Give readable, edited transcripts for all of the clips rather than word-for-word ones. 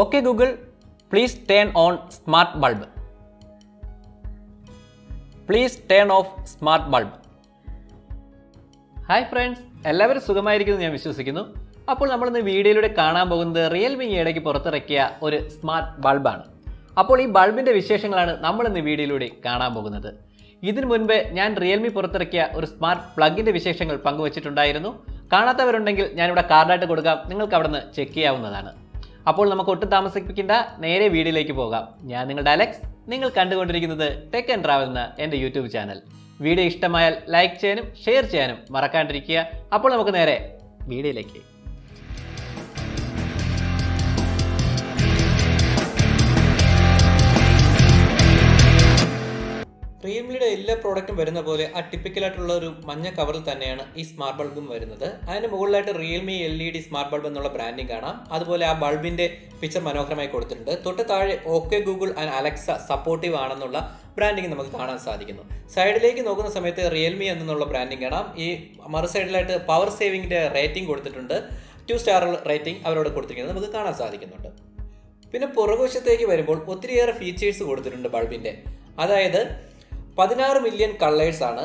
Okay Google, please turn on smart bulb. Please turn off smart bulb. Hi friends, എല്ലാവരും സുഖമായിരിക്കുമെന്ന് ഞാൻ വിശ്വസിക്കുന്നു. അപ്പോൾ നമ്മളിന്ന് വീഡിയോയിലൂടെ കാണാൻ പോകുന്നത് റിയൽമി ഇടയ്ക്ക് പുറത്തിറക്കിയ ഒരു സ്മാർട്ട് ബൾബാണ്. അപ്പോൾ ഈ ബൾബിൻ്റെ വിശേഷങ്ങളാണ് നമ്മളിന്ന് വീഡിയോയിലൂടെ കാണാൻ പോകുന്നത്. ഇതിനു മുൻപ് ഞാൻ റിയൽമി പുറത്തിറക്കിയ ഒരു സ്മാർട്ട് പ്ലഗിൻ്റെ വിശേഷങ്ങൾ പങ്കുവച്ചിട്ടുണ്ടായിരുന്നു. കാണാത്തവരുണ്ടെങ്കിൽ ഞാനിവിടെ കാർഡായിട്ട് കൊടുക്കാം, നിങ്ങൾക്ക് അവിടെ നിന്ന് ചെക്ക് ചെയ്യാവുന്നതാണ്. അപ്പോൾ നമുക്ക് ഒട്ടും താമസിപ്പിക്കേണ്ട, നേരെ വീഡിയോയിലേക്ക് പോകാം. ഞാൻ നിങ്ങളുടെ അലക്സ്, നിങ്ങൾ കണ്ടുകൊണ്ടിരിക്കുന്നത് ടെക് ആൻഡ് ട്രാവൽ എന്ന എൻ്റെ യൂട്യൂബ് ചാനൽ. വീഡിയോ ഇഷ്ടമായാൽ ലൈക്ക് ചെയ്യാനും ഷെയർ ചെയ്യാനും മറക്കാണ്ടിരിക്കുക. അപ്പോൾ നമുക്ക് നേരെ വീഡിയോയിലേക്ക്. റിയൽമിയുടെ എല്ലാ പ്രോഡക്റ്റും വരുന്ന പോലെ ആ ടിപ്പിക്കലായിട്ടുള്ള ഒരു മഞ്ഞ കവറിൽ തന്നെയാണ് ഈ സ്മാർട്ട് ബൾബും വരുന്നത്. അതിന് മുകളിലായിട്ട് റിയൽമി LED സ്മാർട്ട് ബൾബ് എന്നുള്ള ബ്രാൻഡിങ് കാണാം. അതുപോലെ ആ ബൾബിന്റെ പിക്ചർ മനോഹരമായി കൊടുത്തിട്ടുണ്ട്. തൊട്ട് താഴെ okay Google and Alexa supportive ആണെന്നുള്ള ബ്രാൻഡിങ് നമുക്ക് കാണാൻ സാധിക്കുന്നു. സൈഡിലേക്ക് നോക്കുന്ന സമയത്ത് റിയൽമി എന്നുള്ള ബ്രാൻഡിങ് കാണാം. ഈ മറു സൈഡിലായിട്ട് പവർ സേവിങ്ങിന്റെ റേറ്റിംഗ് കൊടുത്തിട്ടുണ്ട്. 2 സ്റ്റാർ റേറ്റിംഗ് അവരോട് കൊടുത്തിരിക്കുന്നത് നമുക്ക് കാണാൻ സാധിക്കുന്നുണ്ട്. പിന്നെ പുറകുവശത്തേക്ക് വരുമ്പോൾ ഒത്തിരിയേറെ ഫീച്ചേഴ്സ് കൊടുത്തിട്ടുണ്ട് ബൾബിന്റെ. അതായത് 16 മില്യൺ കളേഴ്സ് ആണ്,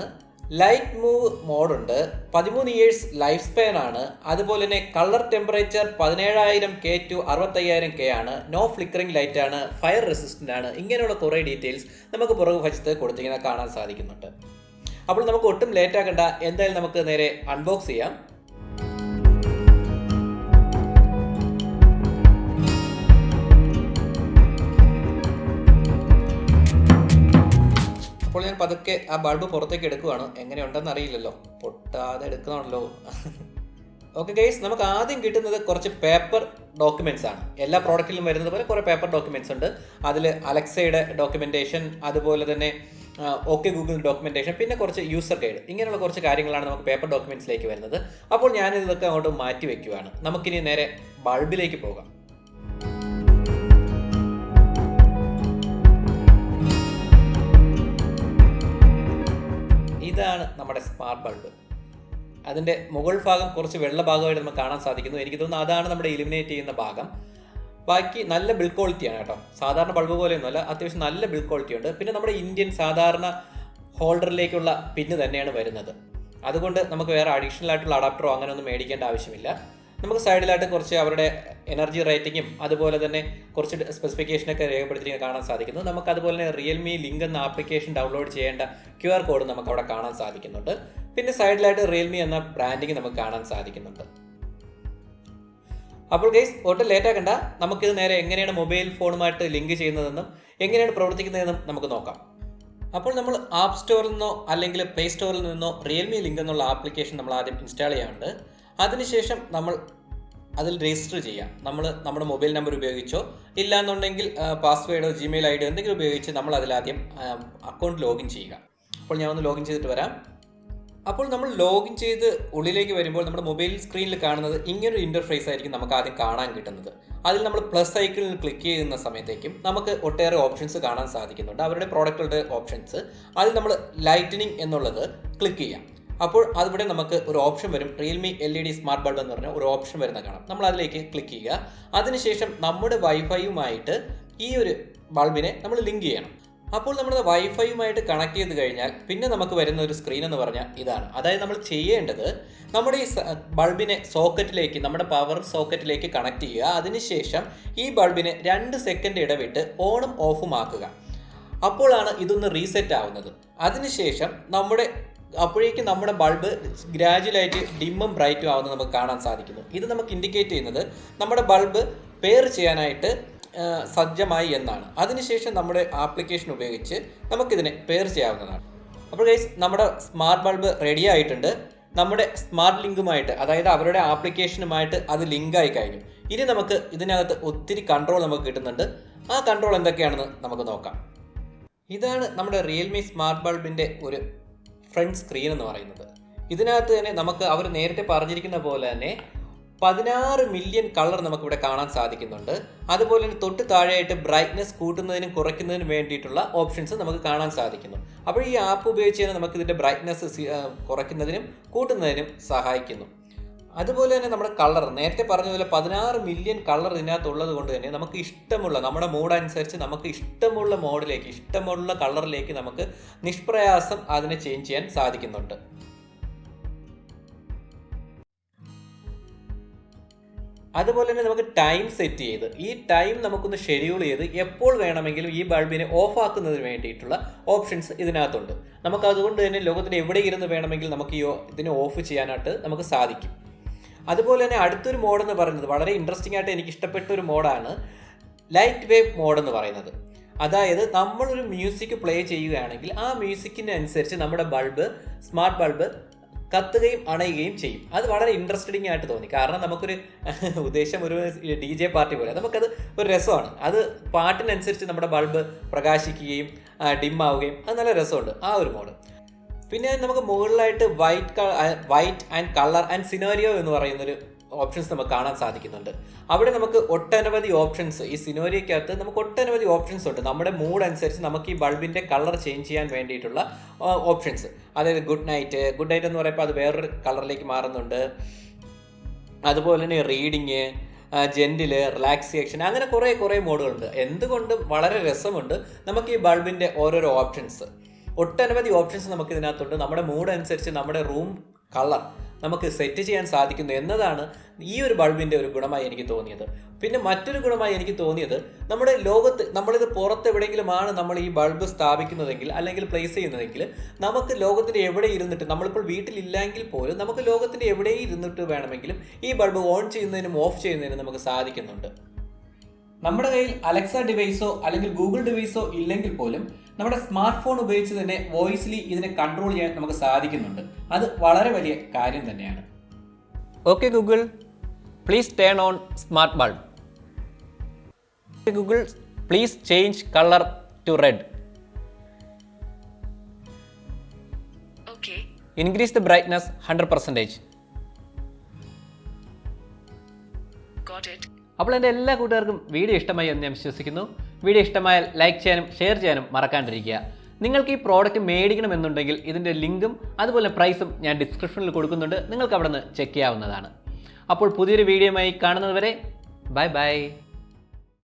ലൈറ്റ് മൂവ് മോഡുണ്ട്, 13 ഇയേഴ്സ് ലൈഫ് സ്പാൻ ആണ്, അതുപോലെ തന്നെ colour temperature 17,000 K to 65,000 K ആണ്, നോ ഫ്ലിക്കറിംഗ് ലൈറ്റ് ആണ്, ഫയർ റെസിസ്റ്റന്റ് ആണ്. ഇങ്ങനെയുള്ള കുറേ ഡീറ്റെയിൽസ് നമുക്ക് പുറകു വശത്ത് കൊടുത്തിരിക്കുന്നത് കാണാൻ സാധിക്കുന്നുണ്ട്. അപ്പോൾ നമുക്ക് ഒട്ടും ലേറ്റ് ആക്കണ്ട, എന്തായാലും നമുക്ക് നേരെ അൺബോക്സ് ചെയ്യാം. അപ്പോൾ ഞാൻ പതുക്കെ ആ ബൾബ് പുറത്തേക്ക് എടുക്കുവാണ്. എങ്ങനെയുണ്ടെന്ന് അറിയില്ലല്ലോ, പൊട്ടാതെ എടുക്കണമല്ലോ. ഓക്കെ ഗൈസ്, നമുക്ക് ആദ്യം കിട്ടുന്നത് കുറച്ച് പേപ്പർ ഡോക്യുമെന്റ്സ് ആണ്. എല്ലാ പ്രോഡക്റ്റിലും വരുന്നത് പോലെ കുറേ പേപ്പർ ഡോക്യുമെന്റ്സ് ഉണ്ട്. അതിൽ അലക്സയുടെ ഡോക്യുമെന്റേഷൻ, അതുപോലെ തന്നെ ഓക്കെ ഗൂഗിൾ ഡോക്യുമെന്റേഷൻ, പിന്നെ കുറച്ച് യൂസർ ഗൈഡ്, ഇങ്ങനെയുള്ള കുറച്ച് കാര്യങ്ങളാണ് നമുക്ക് പേപ്പർ ഡോക്യുമെന്റ്സിലേക്ക് വരുന്നത്. അപ്പോൾ ഞാൻ ഇതൊക്കെ അങ്ങോട്ട് മാറ്റി വെക്കുവാണ്. നമുക്കിനി നേരെ ബൾബിലേക്ക് പോകാം. ഇതാണ് നമ്മുടെ സ്മാർട്ട് ബൾബ്. അതിൻ്റെ മുകൾ ഭാഗം കുറച്ച് വെള്ള ഭാഗമായിട്ട് നമുക്ക് കാണാൻ സാധിക്കുന്നു. എനിക്ക് തോന്നുന്നു അതാണ് നമ്മുടെ ഇലിമിനേറ്റ് ചെയ്യുന്ന ഭാഗം. ബാക്കി നല്ല ബിൽഡ് ക്വാളിറ്റിയാണ് കേട്ടോ. സാധാരണ ബൾബ് പോലെയൊന്നുമല്ല, അത്യാവശ്യം നല്ല ബിൽഡ് ക്വാളിറ്റി ഉണ്ട്. പിന്നെ നമ്മുടെ ഇന്ത്യൻ സാധാരണ ഹോൾഡറിലേക്കുള്ള പിന്ന് തന്നെയാണ് വരുന്നത്. അതുകൊണ്ട് നമുക്ക് വേറെ അഡീഷണൽ ആയിട്ടുള്ള അഡാപ്റ്ററോ അങ്ങനെ ഒന്നും മേടിക്കേണ്ട ആവശ്യമില്ല. നമുക്ക് സൈഡിലായിട്ട് കുറച്ച് അവരുടെ എനർജി റേറ്റിങ്ങും അതുപോലെ തന്നെ കുറച്ച് സ്പെസിഫിക്കേഷനൊക്കെ രേഖപ്പെടുത്തിയിട്ട് കാണാൻ സാധിക്കുന്നു. നമുക്ക് അതുപോലെ തന്നെ റിയൽമി ലിങ്ക് എന്ന ആപ്ലിക്കേഷൻ ഡൗൺലോഡ് ചെയ്യേണ്ട QR കോഡ് നമുക്ക് അവിടെ കാണാൻ സാധിക്കുന്നുണ്ട്. പിന്നെ സൈഡിലായിട്ട് റിയൽമി എന്ന ബ്രാൻഡിങ് നമുക്ക് കാണാൻ സാധിക്കുന്നുണ്ട്. അപ്പോൾ ഗൈസ്, ഒട്ടും ലേറ്റ് ആക്കണ്ട, നമുക്കിത് നേരെ എങ്ങനെയാണ് മൊബൈൽ ഫോണുമായിട്ട് ലിങ്ക് ചെയ്യുന്നതെന്നും എങ്ങനെയാണ് പ്രവർത്തിക്കുന്നതെന്നും നമുക്ക് നോക്കാം. അപ്പോൾ നമ്മൾ ആപ്പ് സ്റ്റോറിൽ നിന്നോ അല്ലെങ്കിൽ പ്ലേ സ്റ്റോറിൽ നിന്നോ റിയൽമി ലിങ്ക് എന്നുള്ള ആപ്ലിക്കേഷൻ നമ്മൾ ആദ്യം ഇൻസ്റ്റാൾ ചെയ്യാറുണ്ട്. അതിനുശേഷം നമ്മൾ അതിൽ രജിസ്റ്റർ ചെയ്യാം. നമ്മൾ നമ്മുടെ മൊബൈൽ നമ്പർ ഉപയോഗിച്ചോ ഇല്ലാന്നുണ്ടെങ്കിൽ പാസ്വേഡോ Gmail ID എന്തെങ്കിലും ഉപയോഗിച്ച് നമ്മൾ അതിലാദ്യം അക്കൗണ്ട് ലോഗിൻ ചെയ്യുക. അപ്പോൾ ഞാൻ ഒന്ന് ലോഗിൻ ചെയ്തിട്ട് വരാം. അപ്പോൾ നമ്മൾ ലോഗിൻ ചെയ്ത് ഉള്ളിലേക്ക് വരുമ്പോൾ നമ്മുടെ മൊബൈൽ സ്ക്രീനിൽ കാണുന്നത് ഇങ്ങനൊരു ഇൻ്റർഫേസ് ആയിരിക്കും നമുക്ക് ആദ്യം കാണാൻ കിട്ടുന്നത്. അതിൽ നമ്മൾ പ്ലസ് ഐക്കണിൽ ക്ലിക്ക് ചെയ്യുന്ന സമയത്തേക്കും നമുക്ക് ഒട്ടേറെ ഓപ്ഷൻസ് കാണാൻ സാധിക്കുന്നുണ്ട്, അവരുടെ പ്രോഡക്റ്റുകളുടെ ഓപ്ഷൻസ്. അതിൽ നമ്മൾ ലൈറ്റനിങ് എന്നുള്ളത് ക്ലിക്ക് ചെയ്യാം. അപ്പോൾ അതിവിടെ നമുക്ക് ഒരു ഓപ്ഷൻ വരും, റിയൽമി LED സ്മാർട്ട് ബൾബ് എന്ന് പറഞ്ഞാൽ ഒരു ഓപ്ഷൻ വരുന്ന കാണാം. നമ്മൾ അതിലേക്ക് ക്ലിക്ക് ചെയ്യുക. അതിനുശേഷം നമ്മുടെ വൈഫൈയുമായിട്ട് ഈ ഒരു ബൾബിനെ നമ്മൾ ലിങ്ക് ചെയ്യണം. അപ്പോൾ നമ്മുടെ വൈഫൈയുമായിട്ട് കണക്ട് ചെയ്ത് കഴിഞ്ഞാൽ പിന്നെ നമുക്ക് വരുന്ന ഒരു സ്ക്രീൻ എന്ന് പറഞ്ഞാൽ ഇതാണ്. അതായത് നമ്മൾ ചെയ്യേണ്ടത് നമ്മുടെ ഈ ബൾബിനെ സോക്കറ്റിലേക്ക്, നമ്മുടെ പവർ സോക്കറ്റിലേക്ക് കണക്ട് ചെയ്യുക. അതിനുശേഷം ഈ ബൾബിനെ 2 സെക്കൻഡ് ഇടവിട്ട് ഓണും ഓഫും ആക്കുക. അപ്പോഴാണ് ഇതൊന്ന് റീസെറ്റ് ആവുന്നത്. അതിനുശേഷം അപ്പോഴേക്കും നമ്മുടെ ബൾബ് ഗ്രാജുവലായിട്ട് ഡിമ്മും ബ്രൈറ്റും ആവുന്നത് നമുക്ക് കാണാൻ സാധിക്കുന്നു. ഇത് നമുക്ക് ഇൻഡിക്കേറ്റ് ചെയ്യുന്നത് നമ്മുടെ ബൾബ് പെയർ ചെയ്യാനായിട്ട് സജ്ജമായി എന്നാണ്. അതിനുശേഷം നമ്മുടെ ആപ്ലിക്കേഷൻ ഉപയോഗിച്ച് നമുക്കിതിനെ പെയർ ചെയ്യാവുന്നതാണ്. അപ്പോൾ ഗൈസ്, നമ്മുടെ സ്മാർട്ട് ബൾബ് റെഡി ആയിട്ടുണ്ട്. നമ്മുടെ സ്മാർട്ട് ലിങ്കുമായിട്ട്, അതായത് അവരുടെ ആപ്ലിക്കേഷനുമായിട്ട് അത് ലിങ്കായി കഴിഞ്ഞു. ഇനി നമുക്ക് ഇതിനകത്ത് ഒത്തിരി കൺട്രോൾ നമുക്ക് കിട്ടുന്നുണ്ട്. ആ കൺട്രോൾ എന്തൊക്കെയാണെന്ന് നമുക്ക് നോക്കാം. ഇതാണ് നമ്മുടെ റിയൽമി സ്മാർട്ട് ബൾബിൻ്റെ ഒരു ഫ്രണ്ട് സ്ക്രീൻ എന്ന് പറയുന്നത്. ഇതിനകത്ത് തന്നെ നമുക്ക് അവർ നേരത്തെ പറഞ്ഞിരിക്കുന്ന പോലെ തന്നെ 16 മില്യൺ കളർ നമുക്കിവിടെ കാണാൻ സാധിക്കുന്നുണ്ട്. അതുപോലെ തന്നെ തൊട്ട് താഴെയായിട്ട് ബ്രൈറ്റ്നസ് കൂട്ടുന്നതിനും കുറയ്ക്കുന്നതിനും വേണ്ടിയിട്ടുള്ള ഓപ്ഷൻസ് നമുക്ക് കാണാൻ സാധിക്കുന്നു. അപ്പോൾ ഈ ആപ്പ് ഉപയോഗിച്ച് തന്നെ നമുക്ക് ഇതിൻ്റെ ബ്രൈറ്റ്നസ് കുറയ്ക്കുന്നതിനും കൂട്ടുന്നതിനും സഹായിക്കുന്നു. അതുപോലെ തന്നെ നമ്മുടെ കളർ, നേരത്തെ പറഞ്ഞ പോലെ 16 മില്യൺ കളർ ഇതിനകത്തുള്ളത് കൊണ്ട് തന്നെ നമുക്ക് ഇഷ്ടമുള്ള, നമ്മുടെ മൂഡ് അനുസരിച്ച് നമുക്ക് ഇഷ്ടമുള്ള മോഡിലേക്ക്, ഇഷ്ടമുള്ള കളറിലേക്ക് നമുക്ക് നിഷ്പ്രയാസം അതിനെ ചേഞ്ച് ചെയ്യാൻ സാധിക്കുന്നുണ്ട്. അതുപോലെ തന്നെ നമുക്ക് ടൈം സെറ്റ് ചെയ്ത്, ഈ ടൈം നമുക്കൊന്ന് ഷെഡ്യൂൾ ചെയ്ത് എപ്പോൾ വേണമെങ്കിലും ഈ ബൾബിനെ ഓഫ് ആക്കുന്നതിന് വേണ്ടിയിട്ടുള്ള ഓപ്ഷൻസ് ഇതിനകത്തുണ്ട്. നമുക്ക് അതുകൊണ്ട് തന്നെ ലോകത്തിന് എവിടെ ഇരുന്ന് വേണമെങ്കിൽ നമുക്ക് ഇതിനെ ഓഫ് ചെയ്യാനായിട്ട് നമുക്ക് സാധിക്കും. അതുപോലെ തന്നെ അടുത്തൊരു മോഡെന്ന് പറയുന്നത് വളരെ ഇൻട്രസ്റ്റിംഗ് ആയിട്ട് എനിക്ക് ഇഷ്ടപ്പെട്ട ഒരു മോഡാണ് ലൈറ്റ് വേവ് മോഡെന്ന് പറയുന്നത്. അതായത് നമ്മളൊരു മ്യൂസിക് പ്ലേ ചെയ്യുകയാണെങ്കിൽ ആ മ്യൂസിക്കിന് അനുസരിച്ച് നമ്മുടെ ബൾബ്, സ്മാർട്ട് ബൾബ് കത്തുകയും അണയുകയും ചെയ്യും. അത് വളരെ ഇൻട്രസ്റ്റിംഗ് ആയിട്ട് തോന്നി. കാരണം നമുക്കൊരു ഉദ്ദേശം ഒരു DJ പാർട്ടി പോലെ, നമുക്കത് ഒരു രസമാണ്. അത് പാട്ടിനനുസരിച്ച് നമ്മുടെ ബൾബ് പ്രകാശിക്കുകയും ഡിം ആവുകയും അത് നല്ല രസമുണ്ട് ആ ഒരു മോഡ്. പിന്നെ നമുക്ക് മുകളിലായിട്ട് വൈറ്റ് ആൻഡ് കളർ ആൻഡ് സിനോരിയോ എന്ന് പറയുന്നൊരു ഓപ്ഷൻസ് നമുക്ക് കാണാൻ സാധിക്കുന്നുണ്ട്. അവിടെ നമുക്ക് ഒട്ടനവധി ഓപ്ഷൻസ്, ഈ സിനോരിയോയ്ക്കകത്ത് നമുക്ക് ഒട്ടനവധി ഓപ്ഷൻസ് ഉണ്ട്. നമ്മുടെ മൂഡ് അനുസരിച്ച് നമുക്ക് ഈ ബൾബിൻ്റെ കളർ ചേഞ്ച് ചെയ്യാൻ വേണ്ടിയിട്ടുള്ള ഓപ്ഷൻസ്. അതായത് ഗുഡ് നൈറ്റ് എന്ന് പറയുമ്പോൾ അത് വേറൊരു കളറിലേക്ക് മാറുന്നുണ്ട്. അതുപോലെ തന്നെ റീഡിങ്, ജെൻറ്റില്, റിലാക്സേഷൻ, അങ്ങനെ കുറേ മോഡുകളുണ്ട്. എന്തുകൊണ്ടും വളരെ രസമുണ്ട് നമുക്ക് ഈ ബൾബിൻ്റെ ഓരോരോ ഓപ്ഷൻസ്. ഒട്ടനവധി ഓപ്ഷൻസ് നമുക്ക് ഇതിനകത്തുണ്ട്. നമ്മുടെ മൂഡ് അനുസരിച്ച് നമ്മുടെ റൂം കളർ നമുക്ക് സെറ്റ് ചെയ്യാൻ സാധിക്കുന്നു എന്നതാണ് ഈ ഒരു ബൾബിൻ്റെ ഒരു ഗുണമായി എനിക്ക് തോന്നിയത്. പിന്നെ മറ്റൊരു ഗുണമായി എനിക്ക് തോന്നിയത്, നമ്മുടെ ലോകത്ത് നമ്മളിത് പുറത്ത് എവിടെയെങ്കിലുമാണ് നമ്മൾ ഈ ബൾബ് സ്ഥാപിക്കുന്നതെങ്കിൽ അല്ലെങ്കിൽ പ്ലേസ് ചെയ്യുന്നതെങ്കിൽ നമുക്ക് ലോകത്തിൻ്റെ എവിടെ ഇരുന്നിട്ട്, നമ്മളിപ്പോൾ വീട്ടിലില്ലെങ്കിൽ പോലും നമുക്ക് ലോകത്തിൻ്റെ എവിടെ ഇരുന്നിട്ട് വേണമെങ്കിലും ഈ ബൾബ് ഓൺ ചെയ്യുന്നതിനും ഓഫ് ചെയ്യുന്നതിനും നമുക്ക് സാധിക്കുന്നുണ്ട്. നമ്മുടെ കയ്യിൽ അലക്സ ഡിവൈസോ അല്ലെങ്കിൽ ഗൂഗിൾ ഡിവൈസോ ഇല്ലെങ്കിൽ പോലും നമ്മുടെ സ്മാർട്ട് ഫോൺ ഉപയോഗിച്ച് തന്നെ വോയിസ്ലി ഇതിനെ കൺട്രോൾ ചെയ്യാൻ നമുക്ക് സാധിക്കുന്നുണ്ട്. അത് വളരെ വലിയ കാര്യം തന്നെയാണ്. Okay Google, please turn on smart bulb. Google, please change colour to red. Increase the brightness 100%. അപ്പോൾ എൻ്റെ എല്ലാ കൂട്ടുകാർക്കും വീഡിയോ ഇഷ്ടമായി എന്ന് ഞാൻ വിശ്വസിക്കുന്നു. വീഡിയോ ഇഷ്ടമായാൽ ലൈക്ക് ചെയ്യാനും ഷെയർ ചെയ്യാനും മറക്കാണ്ടിരിക്കുക. നിങ്ങൾക്ക് ഈ പ്രോഡക്റ്റ് മേടിക്കണമെന്നുണ്ടെങ്കിൽ ഇതിൻ്റെ ലിങ്കും അതുപോലെ പ്രൈസും ഞാൻ ഡിസ്ക്രിപ്ഷനിൽ കൊടുക്കുന്നുണ്ട്. നിങ്ങൾക്ക് അവിടെ നിന്ന് ചെക്ക് ചെയ്യാവുന്നതാണ്. അപ്പോൾ പുതിയൊരു വീഡിയോയുമായി കാണുന്നതുവരെ ബൈ.